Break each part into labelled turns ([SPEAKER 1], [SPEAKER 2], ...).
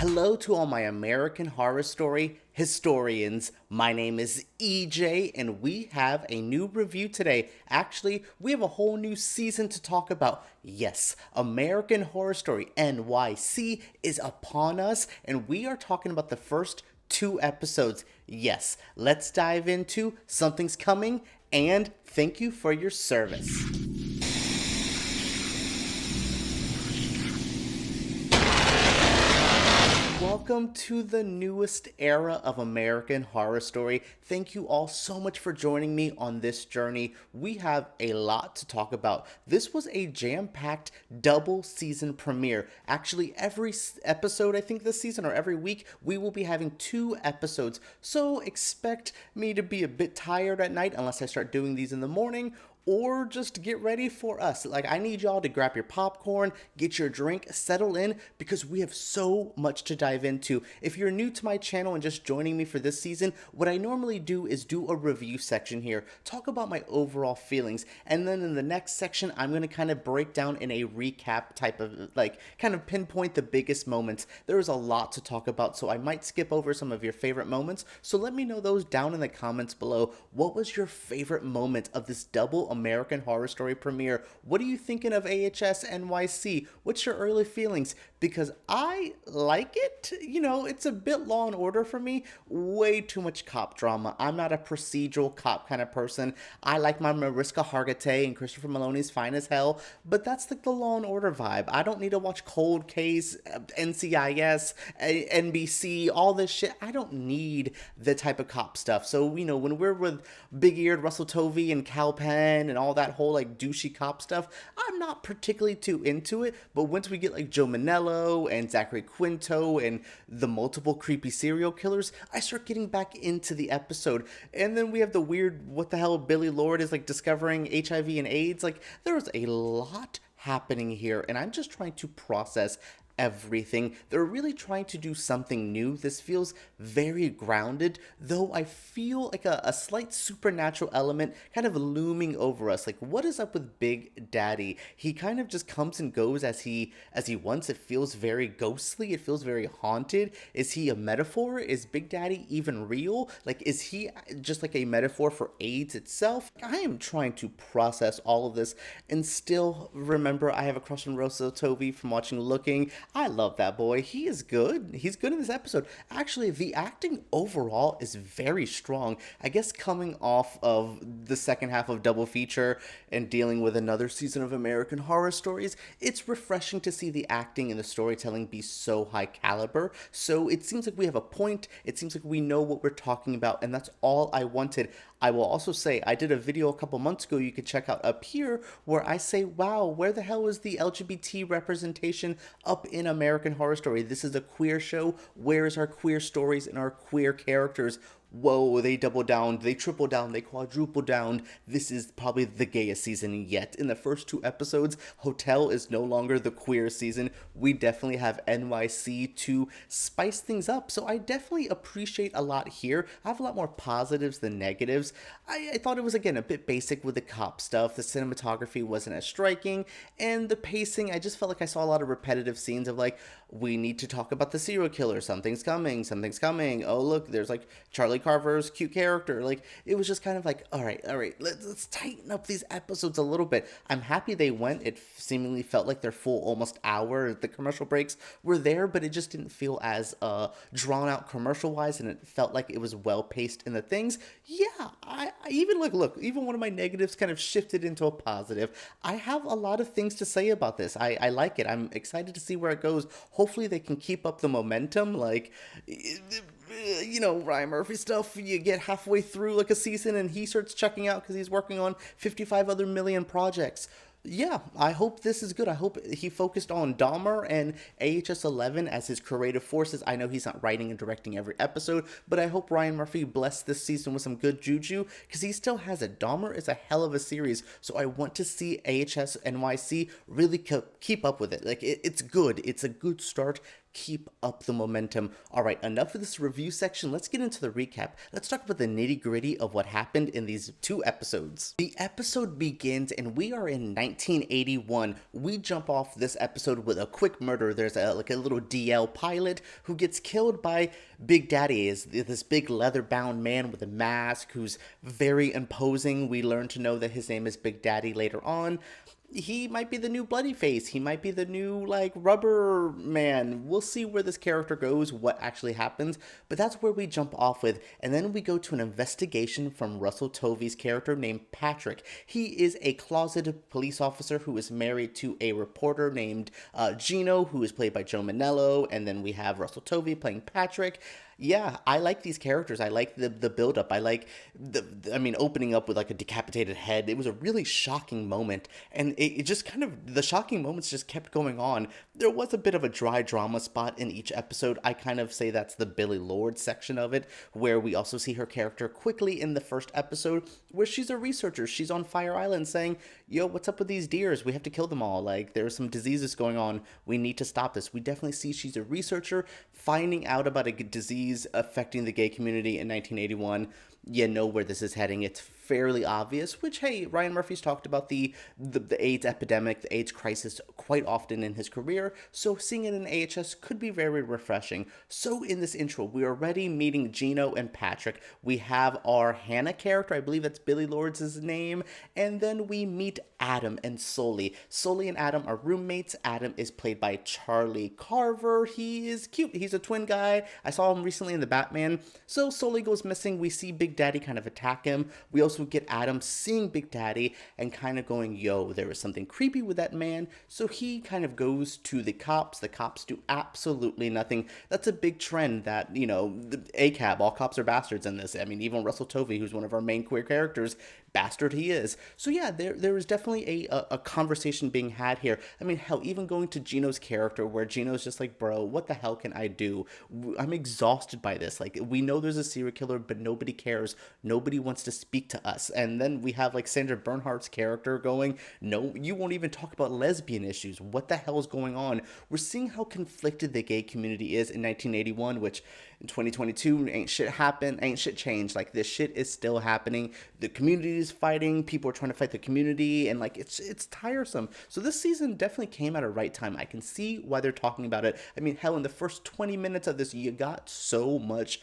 [SPEAKER 1] Hello to all my American Horror Story historians. My name is EJ and we have a new review today. Actually, we have a whole new season to talk about. Yes, American Horror Story NYC is upon us and we are talking about the first 2 episodes. Yes, let's dive into Something's Coming and thank you for your service. Welcome to the newest era of American Horror Story. Thank you all so much for joining me on this journey. We have a lot to talk about. This was a jam-packed double season premiere. Actually, every episode, I think this season, or every week, we will be having 2 episodes. So expect me to be a bit tired at night unless I start doing these in the morning, or just get ready for us. Like, I need y'all to grab your popcorn, get your drink, settle in, because we have so much to dive into. If you're new to my channel and just joining me for this season, what I normally do is do a review section here, talk about my overall feelings, and then in the next section, I'm going to kind of break down in a recap type of, kind of pinpoint the biggest moments. There is a lot to talk about, so I might skip over some of your favorite moments, so let me know those down in the comments below. What was your favorite moment of this double American Horror Story premiere? What are you thinking of AHS NYC? What's your early feelings? Because I like it. You know, it's a bit Law and Order for me. Way too much cop drama. I'm not a procedural cop kind of person. I like my Mariska Hargitay and Christopher Maloney's Fine as Hell, but that's like the Law and Order vibe. I don't need to watch Cold Case, NCIS, NBC, all this shit. I don't need the type of cop stuff. So, you know, when we're with big-eared Russell Tovey and Cal Penn and all that whole like douchey cop stuff, I'm not particularly too into it. But once we get like Joe Mantello and Zachary Quinto and the multiple creepy serial killers, I start getting back into the episode. And then we have the weird, what the hell, Billie Lourd is like discovering HIV and AIDS. Like, there's a lot happening here, and I'm just trying to process everything. They're really trying to do something new. This feels very grounded, though I feel like a slight supernatural element kind of looming over us. Like, what is up with Big Daddy? He kind of just comes and goes as he wants. It feels very ghostly. It feels very haunted. Is he a metaphor? Is Big Daddy even real? Like, is he just like a metaphor for AIDS itself? I am trying to process all of this and still remember I have a crush on Russell Tovey from watching Looking. I love that boy. He is good. He's good in this episode. Actually, the acting overall is very strong. I guess coming off of the second half of Double Feature and dealing with another season of American Horror Stories, it's refreshing to see the acting and the storytelling be so high caliber. So it seems like we have a point. It seems like we know what we're talking about, and that's all I wanted. I will also say, I did a video a couple months ago you could check out up here where I say, wow, where the hell is the LGBT representation up in American Horror Story? This is a queer show. Where is our queer stories and our queer characters? Whoa, they double down, they triple down, they quadruple down. This is probably the gayest season yet. In the first 2 episodes, Hotel is no longer the queer season. We definitely have NYC to spice things up. So I definitely appreciate a lot here. I have a lot more positives than negatives. I thought it was, again, a bit basic with the cop stuff. The cinematography wasn't as striking. And the pacing, I just felt like I saw a lot of repetitive scenes of like, we need to talk about the serial killer. Something's coming. Something's coming. Oh, look, there's like Charlie Carver's cute character. Like, it was just kind of like, all right, let's tighten up these episodes a little bit. I'm happy they went. It seemingly felt like their full almost hour. The commercial breaks were there, but it just didn't feel as drawn out commercial wise, and it felt like it was well paced in the things. Yeah, I even look, even one of my negatives kind of shifted into a positive. I have a lot of things to say about this. I like it. I'm excited to see where it goes. Hopefully they can keep up the momentum. Like, you know, Ryan Murphy stuff, you get halfway through like a season and he starts checking out because he's working on 55 other million projects. Yeah, I hope this is good. I hope he focused on Dahmer and AHS 11 as his creative forces. I know he's not writing and directing every episode, but I hope Ryan Murphy blessed this season with some good juju, because he still has it. Dahmer is a hell of a series, so I want to see AHS NYC really keep up with it. Like, it's good. It's a good start. Keep up the momentum. All right, enough of this review section. Let's get into the recap. Let's talk about the nitty gritty of what happened in these 2 episodes. The episode begins and we are in 1981. We jump off this episode with a quick murder. There's a little DL pilot who gets killed by Big Daddy, is this big leather-bound man with a mask who's very imposing. We learn to know that his name is Big Daddy later on. He might be the new Bloody Face. He might be the new, rubber man. We'll see where this character goes, what actually happens. But that's where we jump off with. And then we go to an investigation from Russell Tovey's character named Patrick. He is a closeted police officer who is married to a reporter named Gino, who is played by Joe Mantello. And then we have Russell Tovey playing Patrick. Yeah, I like these characters. I like the build-up. I like opening up with a decapitated head. It was a really shocking moment. And it just the shocking moments just kept going on. There was a bit of a dry drama spot in each episode. I kind of say that's the Billie Lourd section of it, where we also see her character quickly in the first episode, where she's a researcher. She's on Fire Island saying, yo, what's up with these deers? We have to kill them all. There's some diseases going on. We need to stop this. We definitely see she's a researcher finding out about a disease affecting the gay community in 1981. You know where this is heading. It's fairly obvious, which, hey, Ryan Murphy's talked about the AIDS epidemic, the AIDS crisis quite often in his career, so seeing it in AHS could be very refreshing. So in this intro, we are already meeting Gino and Patrick. We have our Hannah character, I believe that's Billie Lourd's name, and then we meet Adam and Sully. Sully and Adam are roommates. Adam is played by Charlie Carver. He is cute. He's a twin guy. I saw him recently in the Batman. So Sully goes missing. We see Big Daddy kind of attack him. We also get Adam seeing Big Daddy and kind of going, yo, there is something creepy with that man. So he kind of goes to the cops. The cops do absolutely nothing. That's a big trend that, the ACAB, all cops are bastards in this. I mean, even Russell Tovey, who's one of our main queer characters, bastard he is. So yeah, there is definitely a conversation being had here. I mean, hell, even going to Gino's character, where Gino's just like, bro, what the hell can I do? I'm exhausted by this. We know there's a serial killer, but nobody cares. Nobody wants to speak to us. And then we have Sandra Bernhard's character going, no, you won't even talk about lesbian issues. What the hell is going on? We're seeing how conflicted the gay community is in 1981, which in 2022 ain't shit changed. This shit is still happening. The community is fighting. People are trying to fight the community, and it's tiresome. So this season definitely came at a right time. I can see why they're talking about it. I mean, hell, in the first 20 minutes of this, you got so much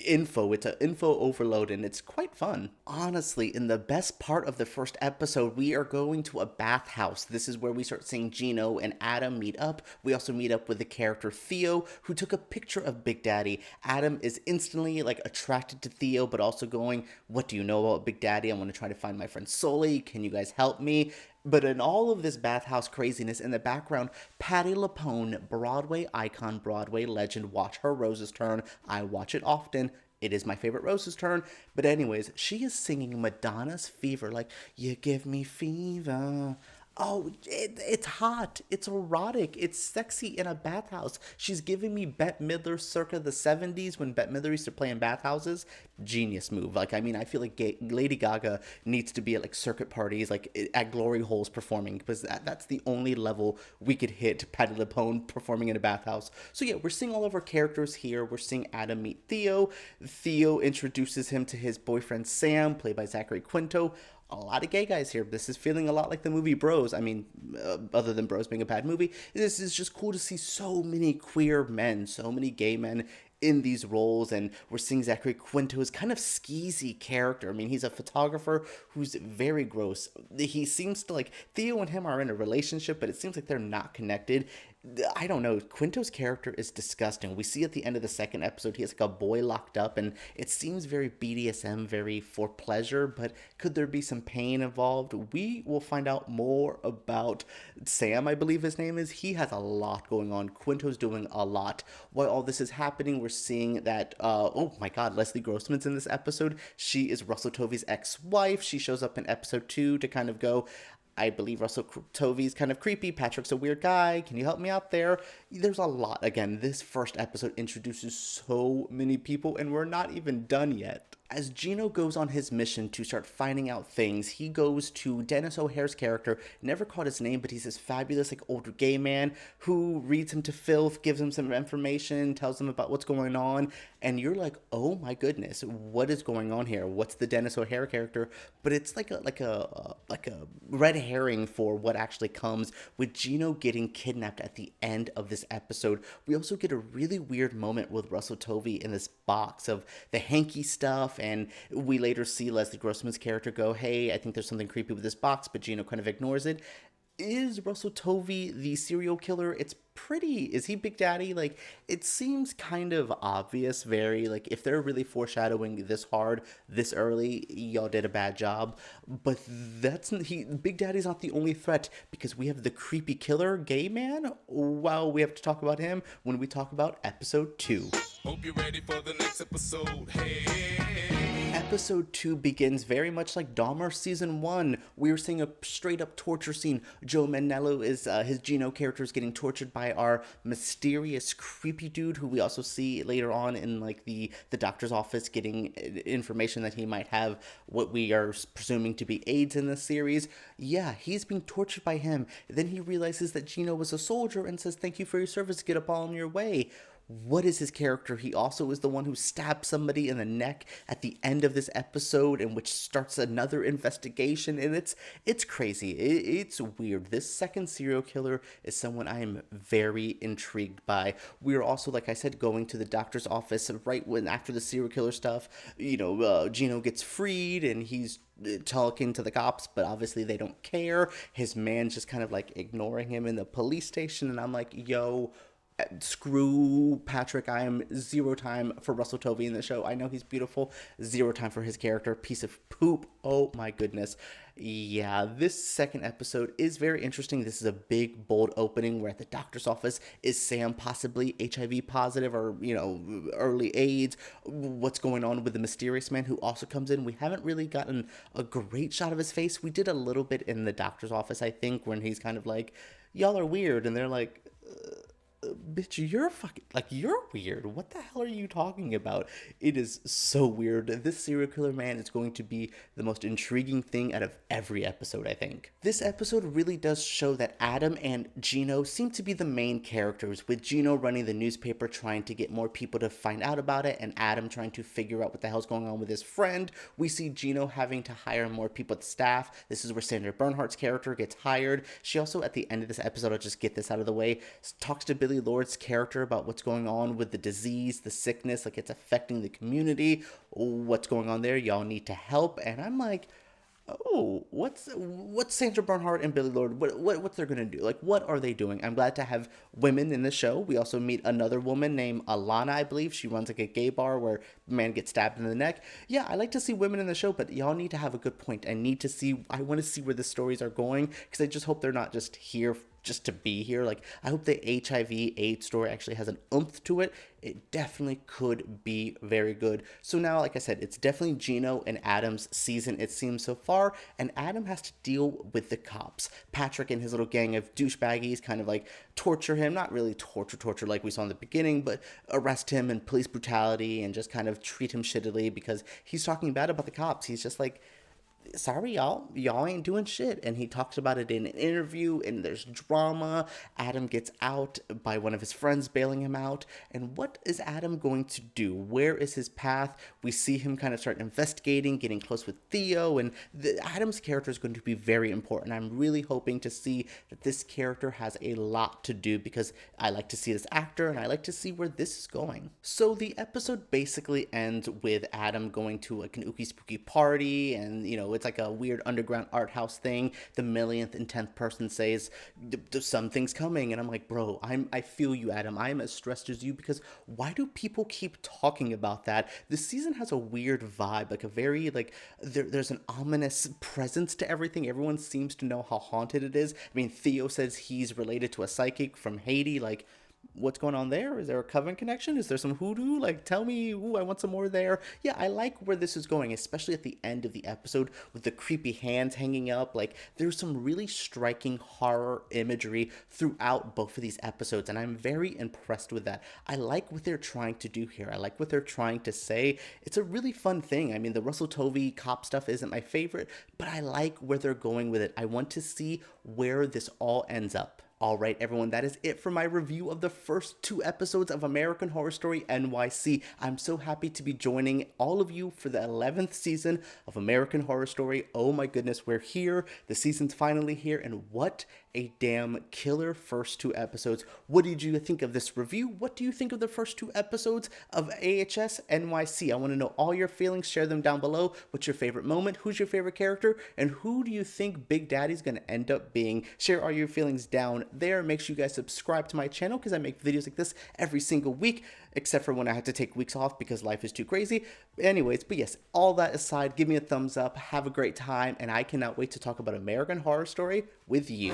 [SPEAKER 1] info. It's an info overload, and it's quite fun. Honestly, in the best part of the first episode, we are going to a bathhouse. This is where we start seeing Gino and Adam meet up. We also meet up with the character Theo, who took a picture of Big Daddy. Adam is instantly attracted to Theo, but also going, what do you know about Big Daddy? I want to try to find my friend Sully. Can you guys help me? But in all of this bathhouse craziness, in the background, Patti LuPone, Broadway icon, Broadway legend, watch her Rose's Turn. I watch it often. It is my favorite Rose's Turn. But anyways, she is singing Madonna's Fever, you give me fever. Oh, it's hot. It's erotic. It's sexy in a bathhouse. She's giving me Bette Midler circa the 70s when Bette Midler used to play in bathhouses. Genius move. I feel Lady Gaga needs to be at circuit parties, at glory holes performing, because that's the only level we could hit Patti LuPone performing in a bathhouse. So yeah, we're seeing all of our characters here. We're seeing Adam meet Theo. Theo introduces him to his boyfriend Sam, played by Zachary Quinto. A lot of gay guys here. This is feeling a lot like the movie Bros. I mean, other than Bros being a bad movie, this is just cool to see so many queer men, so many gay men in these roles. And we're seeing Zachary Quinto's kind of skeezy character. I mean, he's a photographer who's very gross. He seems to Theo and him are in a relationship, but it seems like they're not connected. I don't know. Quinto's character is disgusting. We see at the end of the second episode, he has a boy locked up, and it seems very BDSM, very for pleasure, but could there be some pain involved? We will find out more about Sam, I believe his name is. He has a lot going on. Quinto's doing a lot. While all this is happening, we're seeing that, oh my god, Leslie Grossman's in this episode. She is Russell Tovey's ex-wife. She shows up in episode 2 to kind of go, I believe Russell Tovey's kind of creepy. Patrick's a weird guy. Can you help me out there? There's a lot. Again, this first episode introduces so many people, and we're not even done yet. as Gino goes on his mission to start finding out things, he goes to Dennis O'Hare's character, never caught his name, but he's this fabulous, like, older gay man who reads him to filth, gives him some information, tells him about what's going on, and you're like, oh my goodness, what is going on here? What's the Dennis O'Hare character? But it's like a red herring for what actually comes with Gino getting kidnapped at the end of this episode. We also get a really weird moment with Russell Tovey in this box of the hanky stuff, and we later see Leslie Grossman's character go, hey, I think there's something creepy with this box, but Gino kind of ignores it. Is Russell Tovey the serial killer? It's pretty. Is he Big Daddy? Like, it seems kind of obvious, very, like, if they're really foreshadowing this hard, this early, y'all did a bad job. But Big Daddy's not the only threat, because we have the creepy killer gay man. Well, we have to talk about him when we talk about episode 2.
[SPEAKER 2] Hope you're ready for the next episode. Hey.
[SPEAKER 1] Episode 2 begins very much like Dahmer Season 1. We are seeing a straight-up torture scene. Joe Mantello is, his Gino character is getting tortured by our mysterious, creepy dude, who we also see later on in, like, the doctor's office, getting information that he might have what we are presuming to be AIDS in this series. Yeah, he's being tortured by him. Then he realizes that Gino was a soldier and says, thank you for your service, get up on your way. What is his character? He also is the one who stabbed somebody in the neck at the end of this episode, and which starts another investigation, and it's crazy. It's weird. This second serial killer is someone I am very intrigued by. We're also, like I said, going to the doctor's office right when after the serial killer stuff. Gino gets freed, and he's talking to the cops, but obviously they don't care. His man's just kind of like ignoring him in the police station, and I'm like, yo, screw Patrick. I am zero time for Russell Tovey in the show. I know he's beautiful. Zero time for his character. Piece of poop. Oh my goodness. Yeah, this second episode is very interesting. This is a big, bold opening where at the doctor's office is Sam possibly HIV positive or, early AIDS. What's going on with the mysterious man who also comes in? We haven't really gotten a great shot of his face. We did a little bit in the doctor's office, I think, when he's kind of like, y'all are weird. And they're like, bitch, you're weird. What the hell are you talking about? It is so weird. This serial killer man is going to be the most intriguing thing out of every episode, I think. This episode really does show that Adam and Gino seem to be the main characters, with Gino running the newspaper trying to get more people to find out about it, and Adam trying to figure out what the hell's going on with his friend. We see Gino having to hire more people to staff. This is where Sandra Bernhard's character gets hired. She also, at the end of this episode, I'll just get this out of the way, talks to Billie Lourd's character about what's going on with the disease, the sickness, like it's affecting the community, what's going on there, y'all need to help. And I'm like, oh, what's Sandra Bernhard and Billie Lourd, what's they're gonna do? Like, what are they doing? I'm glad to have women in the show. We also meet another woman named Alana, I believe. She runs like a gay bar where a man gets stabbed in the neck. Yeah, I like to see women in the show, but y'all need to have a good point. I want to see where the stories are going, because I just hope they're not just here just to be here. Like, I hope the HIV/AIDS story actually has an oomph to it. It definitely could be very good. So now, like I said, it's definitely Gino and Adam's season, it seems so far, and Adam has to deal with the cops. Patrick and his little gang of douchebaggies kind of like torture him, not really torture like we saw in the beginning, but arrest him and police brutality and just kind of treat him shittily because he's talking bad about the cops. He's just like, sorry, y'all ain't doing shit. And he talks about it in an interview, and there's drama. Adam gets out by one of his friends bailing him out. And what is Adam going to do? Where is his path? We see him kind of start investigating, getting close with Theo, and Adam's character is going to be very important. I'm really hoping to see that this character has a lot to do, because I like to see this actor and I like to see where this is going. So the episode basically ends with Adam going to like an ookie spooky party, and it's like a weird underground art house thing. The millionth and 10th person says something's coming, and I'm like, bro, I feel you, Adam. I'm as stressed as you, because why do people keep talking about that? This season has a weird vibe, like a very there's an ominous presence to everything. Everyone seems to know how haunted it is. I mean, Theo says he's related to a psychic from Haiti. Like, What's going on there? Is there a coven connection? Is there some hoodoo? Like, tell me, ooh, I want some more there. Yeah, I like where this is going, especially at the end of the episode with the creepy hands hanging up. Like, there's some really striking horror imagery throughout both of these episodes, and I'm very impressed with that. I like what they're trying to do here. I like what they're trying to say. It's a really fun thing. I mean, the Russell Tovey cop stuff isn't my favorite, but I like where they're going with it. I want to see where this all ends up. All right, everyone, that is it for my review of the first 2 episodes of American Horror Story NYC. I'm so happy to be joining all of you for the 11th season of American Horror Story. Oh my goodness, we're here. The season's finally here, and what a damn killer first 2 episodes. What did you think of this review? What do you think of the first 2 episodes of AHS NYC? I want to know all your feelings. Share them down below. What's your favorite moment? Who's your favorite character? And who do you think Big Daddy's going to end up being? Share all your feelings down there. Make sure you guys subscribe to my channel because I make videos like this every single week, except for when I have to take weeks off because life is too crazy. Anyways, but yes, all that aside, give me a thumbs up, have a great time, and I cannot wait to talk about American Horror Story with you.